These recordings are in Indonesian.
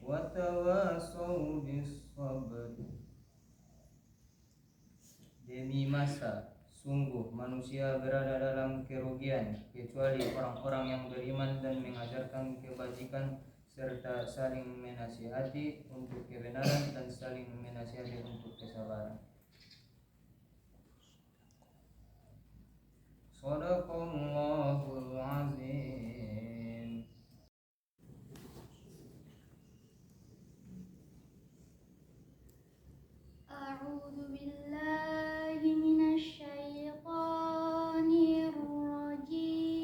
watawasau bis-sabr. Demi masa, sungguh manusia berada dalam kerugian kecuali orang-orang yang beriman dan mengajarkan kebajikan serta saling menasihati untuk kebenaran dan saling menasihati untuk kesabaran. Shadaqallahul azim. A'udzu billahi minasy syaithanir rajim.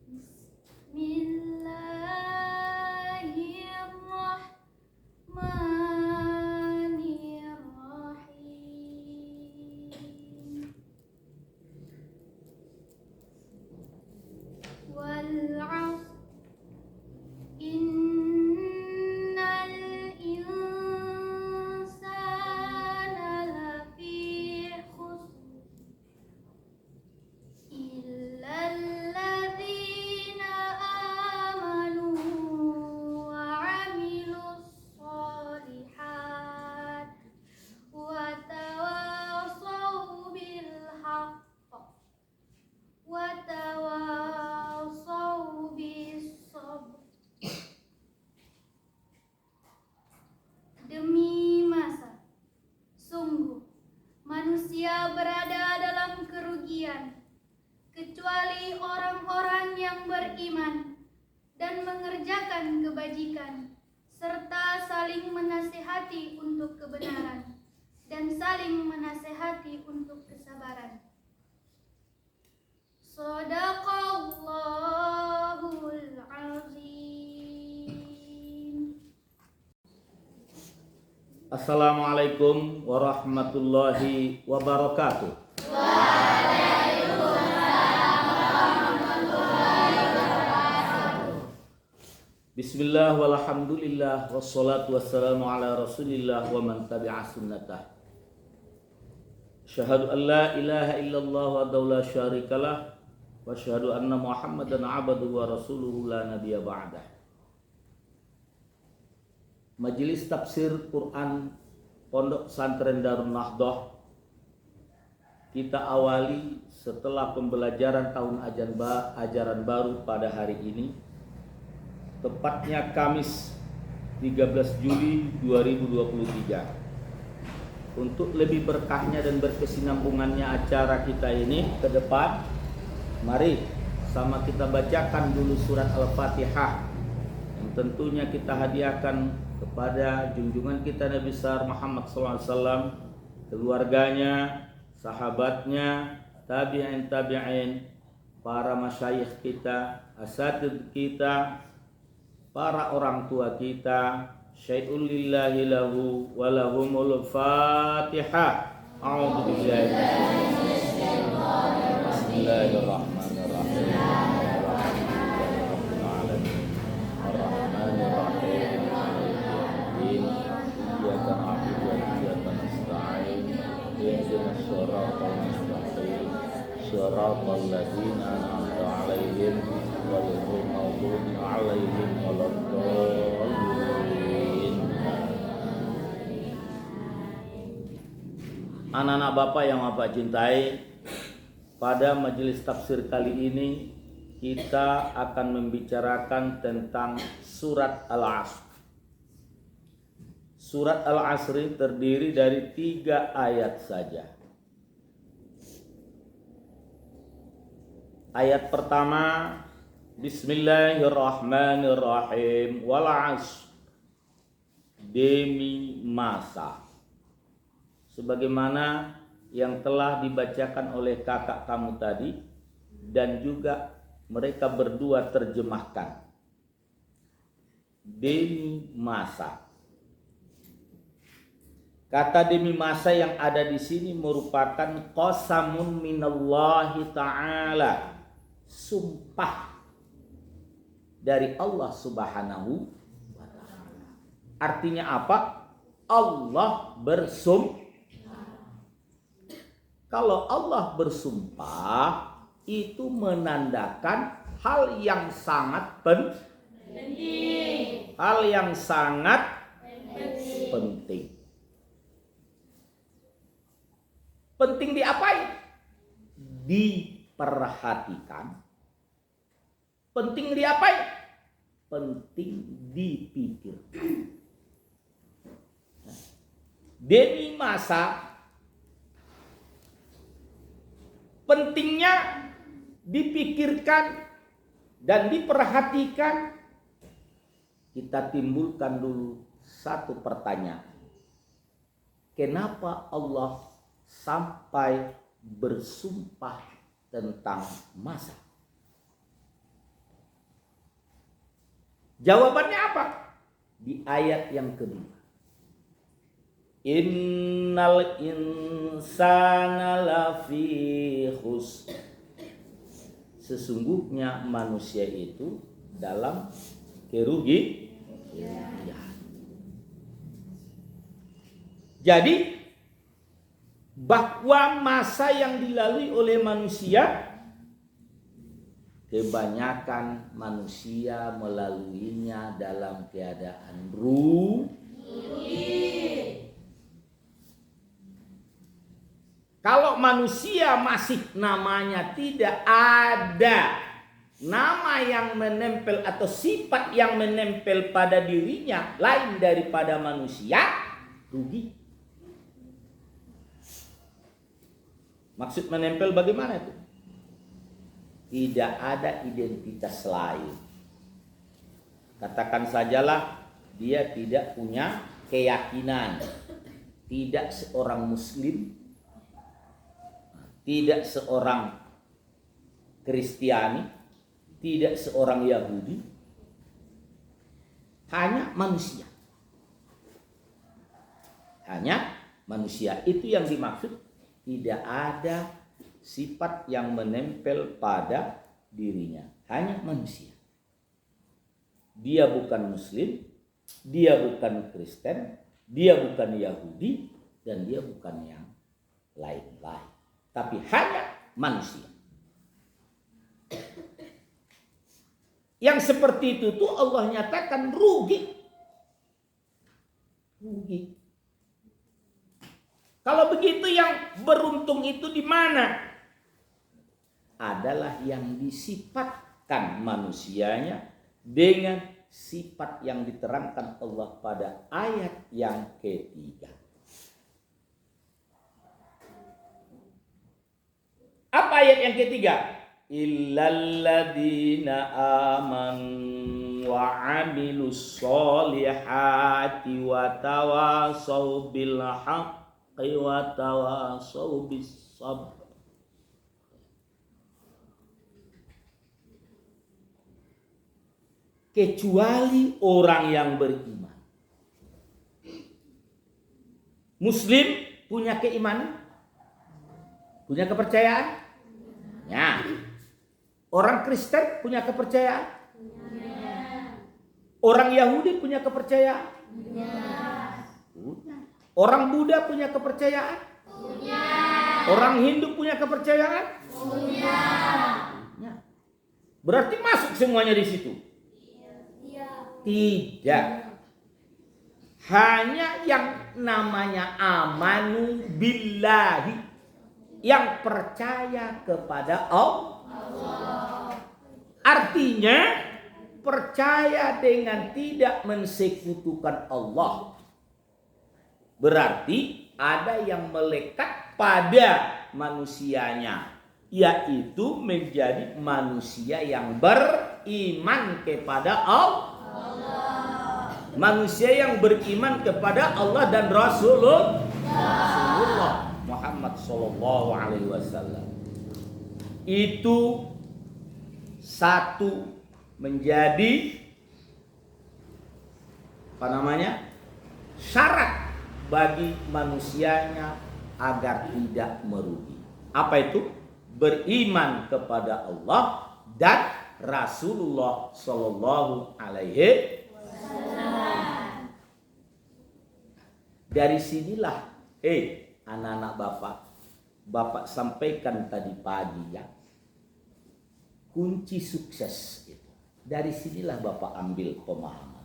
Bismillahirrahmanirrahim. Wal 'asr innal insana lafi khusr illal ladzina amanu wa 'amilus shalihat wa tawassaw bil haqq wa tawassaw bis sabr. Demi masa, sungguh manusia berada dalam kerugian kecuali orang-orang yang beriman dan mengerjakan kebajikan serta saling menasihati untuk kebenaran dan saling menasihati untuk kesabaran. Shadaqallahul azim. Assalamualaikum warahmatullahi wabarakatuh. Bismillah walhamdulillah wassalatu wassalamu ala rasulillah wa man tabi'a sunnatah. Asyhadu an la ilaha illallah wahdahu la syarikalah wa asyhadu anna Muhammadan abduhu wa rasuluhu la nabiyya ba'dah. Majelis Tafsir Quran Pondok Pesantren Darun Nahdhah kita awali setelah pembelajaran tahun ajaran baru pada hari ini, tepatnya Kamis 13 Juli 2023. Untuk lebih berkahnya dan berkesinambungannya acara kita ini ke depan, mari sama kita bacakan dulu surat Al-Fatihah yang tentunya kita hadiahkan kepada junjungan kita Nabi besar Muhammad SAW, keluarganya, sahabatnya, tabi'in, para masyayikh kita, asatidz kita, para orang tua kita. Syai'ul lillahi lahu wa lahumul Fatihah. A'udzu billahi Bismillahirrahmanirrahim. Shiratal ladzina an'amta 'alaihim ghairil maghdubi 'alaihim waladdallin. Anak-anak Bapak yang Bapak cintai, pada majelis tafsir kali ini kita akan membicarakan tentang surat Al-Asr. Surat Al-Asr terdiri dari 3 ayat saja. Ayat pertama, Bismillahirrahmanirrahim. Wal 'asr, demi masa. Sebagaimana yang telah dibacakan oleh kakak kamu tadi dan juga mereka berdua terjemahkan. Demi masa. Kata demi masa yang ada di sini merupakan qasamun minallahi ta'ala, sumpah dari Allah Subhanahu wa ta'ala. Artinya apa? Allah bersumpah. Kalau Allah bersumpah, itu menandakan hal yang sangat penting. Hal yang sangat penting. Penting diapain? Diperhatikan. Penting diapain? Penting dipikirkan. Demi masa pentingnya dipikirkan dan diperhatikan. Kita timbulkan dulu satu pertanyaan. Kenapa Allah sampai bersumpah tentang masa? Jawabannya apa? Di ayat yang kedua. Innal insana lafi khusr. Sesungguhnya manusia itu dalam kerugian. Jadi bahwa masa yang dilalui oleh manusia, kebanyakan manusia melaluinya dalam keadaan rugi. Kalau manusia masih namanya tidak ada nama yang menempel atau sifat yang menempel pada dirinya lain daripada manusia, rugi. Maksud menempel bagaimana itu? Tidak ada identitas lain. Katakan sajalah dia tidak punya keyakinan. Tidak seorang Muslim, tidak seorang Kristiani, tidak seorang Yahudi, hanya manusia. Hanya manusia, itu yang dimaksud. Tidak ada sifat yang menempel pada dirinya, hanya manusia. Dia bukan Muslim, dia bukan Kristen, dia bukan Yahudi, dan dia bukan yang lain-lain. Tapi hanya manusia. Yang seperti itu tuh Allah nyatakan rugi. Rugi. Kalau begitu yang beruntung itu di mana? Adalah yang disifatkan manusianya dengan sifat yang diterangkan Allah pada ayat yang ketiga. Apa ayat yang ketiga? Illalladzina amanu wa amilus solihati wa tawasaw bil haqq wa tawasaw bis sabr. Kecuali orang yang beriman. Muslim punya keimanan? Punya kepercayaan? Ya. Orang Kristen punya kepercayaan? Ya. Orang Yahudi punya kepercayaan? Ya. Orang Buddha punya kepercayaan? Punya. Orang Hindu punya kepercayaan? Punya. Ya. Berarti masuk semuanya di situ? Ya. Tidak. Hanya yang namanya amanu billahi, yang percaya kepada Allah. Artinya percaya dengan tidak mensekutukan Allah. Berarti ada yang melekat pada manusianya, yaitu menjadi manusia yang beriman kepada Allah. Manusia yang beriman kepada Allah dan Rasulullah Muhammad sallallahu alaihi wasallam. Itu satu menjadi syarat bagi manusianya agar tidak merugi. Apa itu? Beriman kepada Allah dan Rasulullah sallallahu alaihi wasallam. Dari sinilah anak-anak bapak sampaikan tadi pagi ya. kunci sukses itu. Dari sinilah Bapak ambil pemahaman.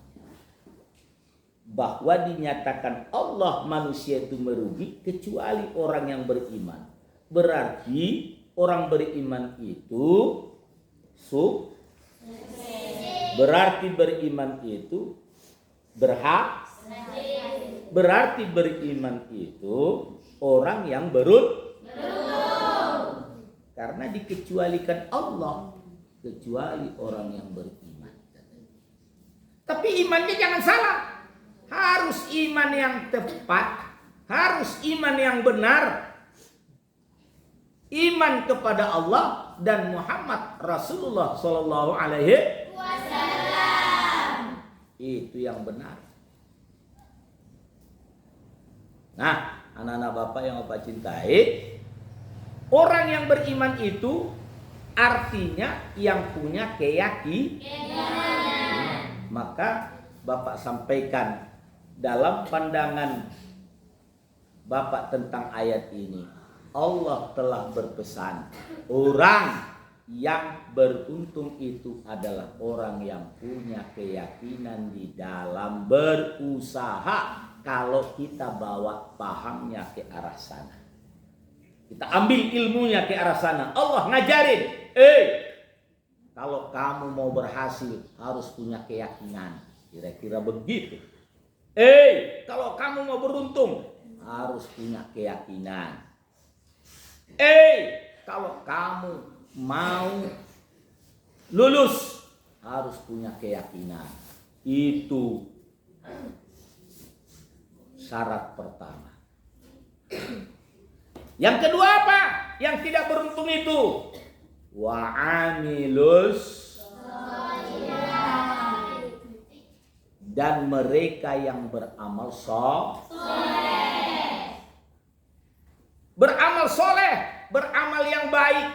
Bahwa dinyatakan Allah manusia itu merugi kecuali orang yang beriman. Berarti orang beriman itu berarti beriman itu berhak. Berarti beriman itu orang yang beruntung. Karena dikecualikan Allah kecuali orang yang beriman. Tapi imannya jangan salah. Harus iman yang tepat, harus iman yang benar. Iman kepada Allah dan Muhammad Rasulullah Sallallahu Alaihi Wasallam. Itu yang benar. Nah, anak-anak Bapak yang Bapak cintai, orang yang beriman itu artinya yang punya keyakinan. Maka Bapak sampaikan dalam pandangan Bapak tentang ayat ini, Allah telah berpesan, orang yang beruntung itu adalah orang yang punya keyakinan di dalam berusaha. Kalau kita bawa pahamnya ke arah sana, kita ambil ilmunya ke arah sana, Allah ngajarin, kalau kamu mau berhasil harus punya keyakinan. Kira-kira begitu. Kalau kamu mau beruntung harus punya keyakinan. Kalau kamu mau lulus harus punya keyakinan. Itu syarat pertama. Yang kedua apa? Yang tidak beruntung itu wa amilus dan mereka yang beramal soleh. Beramal soleh, beramal yang baik.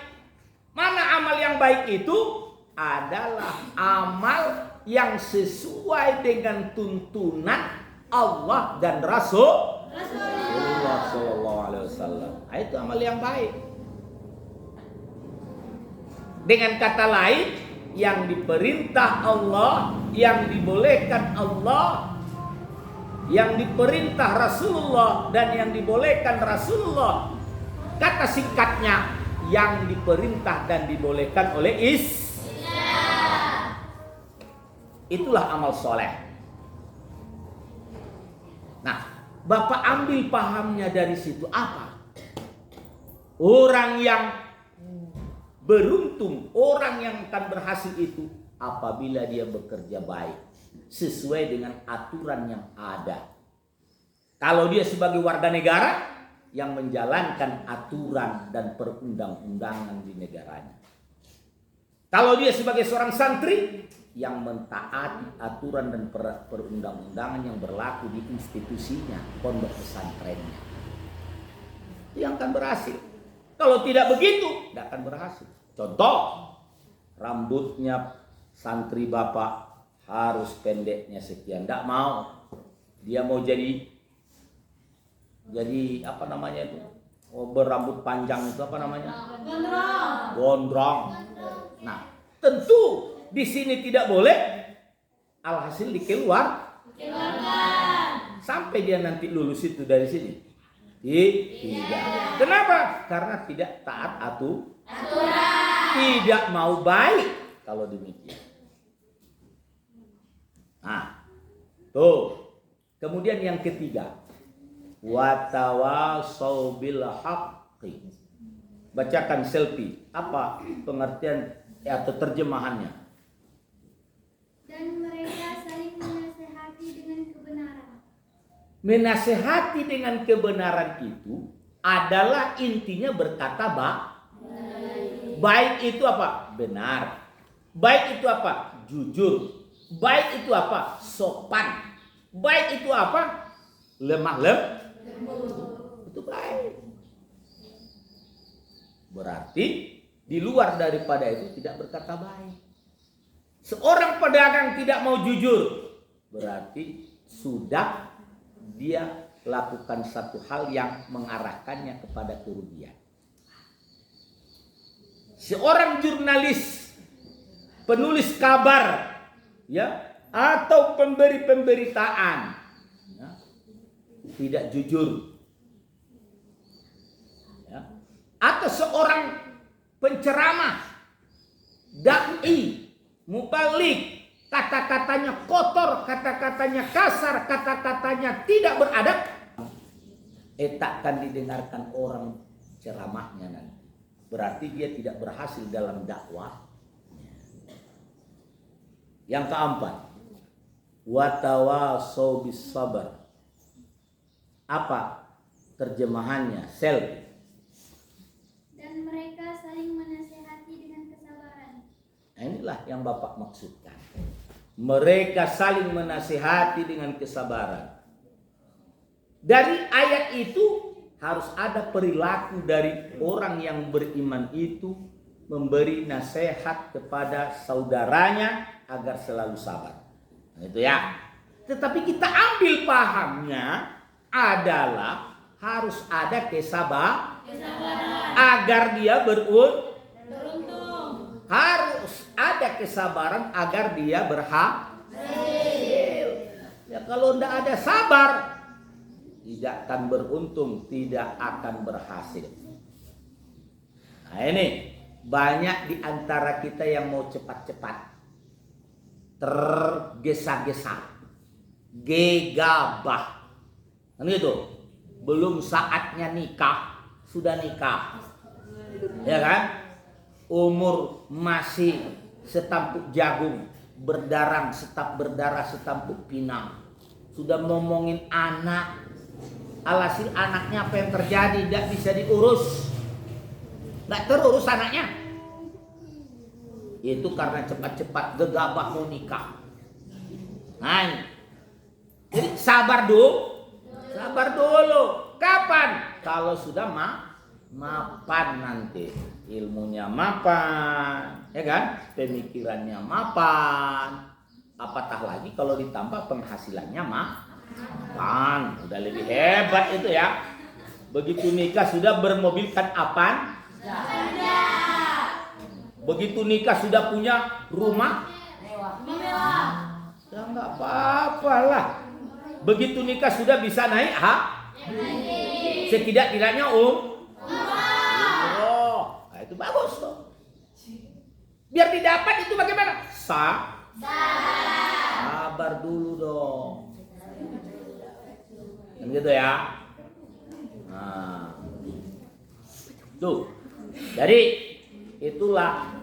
Mana amal yang baik itu? Adalah amal yang sesuai dengan tuntunan Allah dan Rasulullah Sallallahu Alaihi Wasallam. Itu amal yang baik. Dengan kata lain, yang diperintah Allah, yang dibolehkan Allah, yang diperintah Rasulullah dan yang dibolehkan Rasulullah. Kata singkatnya, yang diperintah dan dibolehkan oleh Islam. Itulah amal soleh. Nah, Bapak ambil pahamnya dari situ apa? Orang yang beruntung, orang yang akan berhasil itu apabila dia bekerja baik sesuai dengan aturan yang ada. Kalau dia sebagai warga negara yang menjalankan aturan dan perundang-undangan di negaranya. Kalau dia sebagai seorang santri yang mentaati aturan dan perundang-undangan yang berlaku di institusinya, pondok pesantrennya, itu yang akan berhasil. Kalau tidak begitu, tidak akan berhasil. Contoh, rambutnya santri Bapak harus pendeknya sekian. Tidak mau. Dia mau jadi apa namanya itu? Oh, berambut panjang itu apa namanya? Gondrong. Nah, tentu di sini tidak boleh. Alhasil dikeluarkan. Sampai dia nanti lulus itu dari sini. Tidak. Kenapa? Karena tidak taat aturan. Tidak mau baik kalau demikian. Nah, tuh. Kemudian yang ketiga, watawasau bil haqqi. Bacakan selfie. Apa pengertian atau terjemahannya? Dan mereka saling menasehati dengan kebenaran. Menasehati dengan kebenaran itu adalah intinya berkata baik itu apa? Benar. Baik itu apa? Jujur. Baik itu apa? Sopan. Baik itu apa? Lemah lembut. Itu baik. Berarti di luar daripada itu tidak berkata baik. Seorang pedagang tidak mau jujur, berarti sudah dia lakukan satu hal yang mengarahkannya kepada kerugian. Seorang jurnalis penulis kabar, ya, atau pemberi pemberitaan, ya, tidak jujur, ya, atau seorang penceramah, dai, mubalik, kata-katanya kotor, kata-katanya kasar, kata-katanya tidak beradab, takkan didengarkan orang ceramahnya nanti. Berarti dia tidak berhasil dalam dakwah. Yang keempat, watawasau bis sabar. Apa terjemahannya? Selfie. Dan mereka saling menasihati dengan kesabaran. Nah, inilah yang Bapak maksudkan. Mereka saling menasihati dengan kesabaran. Dari ayat itu harus ada perilaku dari orang yang beriman itu memberi nasihat kepada saudaranya agar selalu sabar. Nah, itu ya. Tetapi kita ambil pahamnya adalah harus ada kesabaran agar dia beruntung. Harus ada kesabaran agar dia berhasil. Ya kalau tidak ada sabar, tidak akan beruntung, tidak akan berhasil. Nah ini banyak di antara kita yang mau cepat-cepat, tergesa-gesa, gegabah. Kan gitu. Belum saatnya nikah, sudah nikah. Ya kan? Umur masih setampuk jagung, berdarah setampuk pinang. Sudah ngomongin anak. Alhasil anaknya apa yang terjadi? Tidak bisa diurus, tidak terurus anaknya. Itu karena cepat-cepat gegabah mau nikah. Nah, jadi sabar dulu. Kapan? Kalau sudah mapan nanti, ilmunya mapan, ya kan? Pemikirannya mapan. Apatah lagi kalau ditambah penghasilannya mapan, udah lebih hebat itu ya. Begitu nikah sudah bermobilkan apaan? Begitu nikah sudah punya rumah mewah. Ya nggak apa-apa lah. Begitu nikah sudah bisa naik setidak-tidaknya oh, nah itu bagus tuh. Biar didapat itu bagaimana? Sabar dulu dong. Kan gitu ya. Nah, tuh. Jadi itulah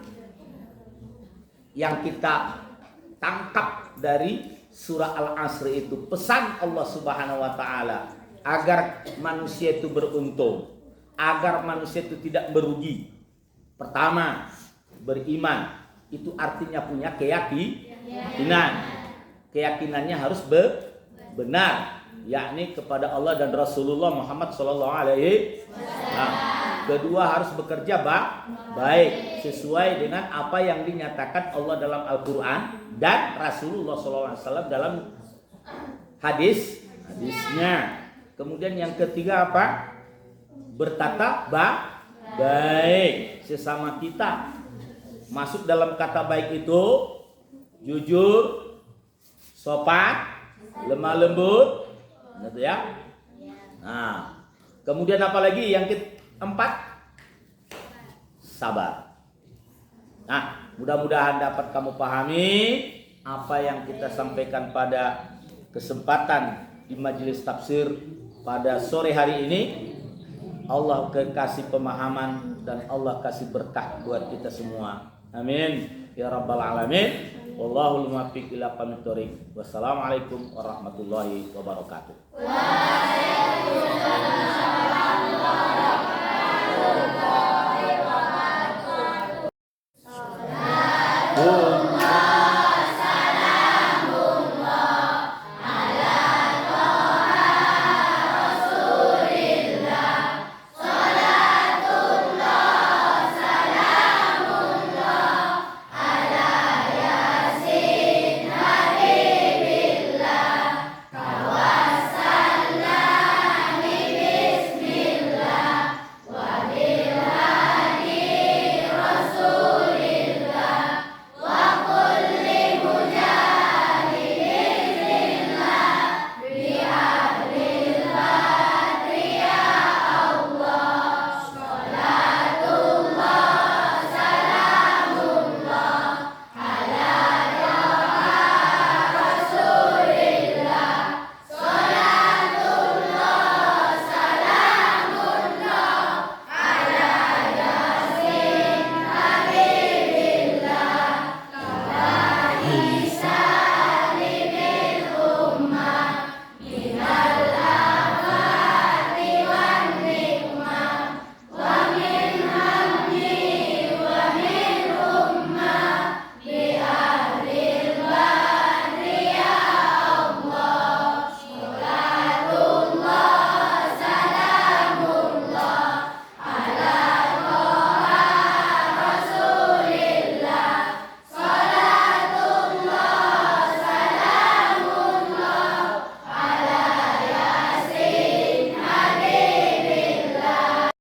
yang kita tangkap dari surah Al-Asr itu, pesan Allah Subhanahu wa taala agar manusia itu beruntung, agar manusia itu tidak merugi. Pertama, beriman. Itu artinya punya keyakinan. Keyakinannya harus benar, yakni kepada Allah dan Rasulullah Muhammad SAW. Kedua, harus bekerja baik sesuai dengan apa yang dinyatakan Allah dalam Al-Quran dan Rasulullah SAW dalam hadisnya. Kemudian yang ketiga apa? Bertata baik sesama kita. Masuk dalam kata baik itu jujur, sopan, lemah lembut, gitu ya. Nah, kemudian apa lagi yang keempat? Sabar. Nah, mudah-mudahan dapat kamu pahami apa yang kita sampaikan pada kesempatan di majelis tafsir pada sore hari ini. Allah kasih pemahaman dan Allah kasih berkah buat kita semua. Amin ya rabbal alamin. Wallahul muwaffiq ila aqwamit thoriq. Wassalamualaikum warahmatullahi wabarakatuh. Waalaikumsalam.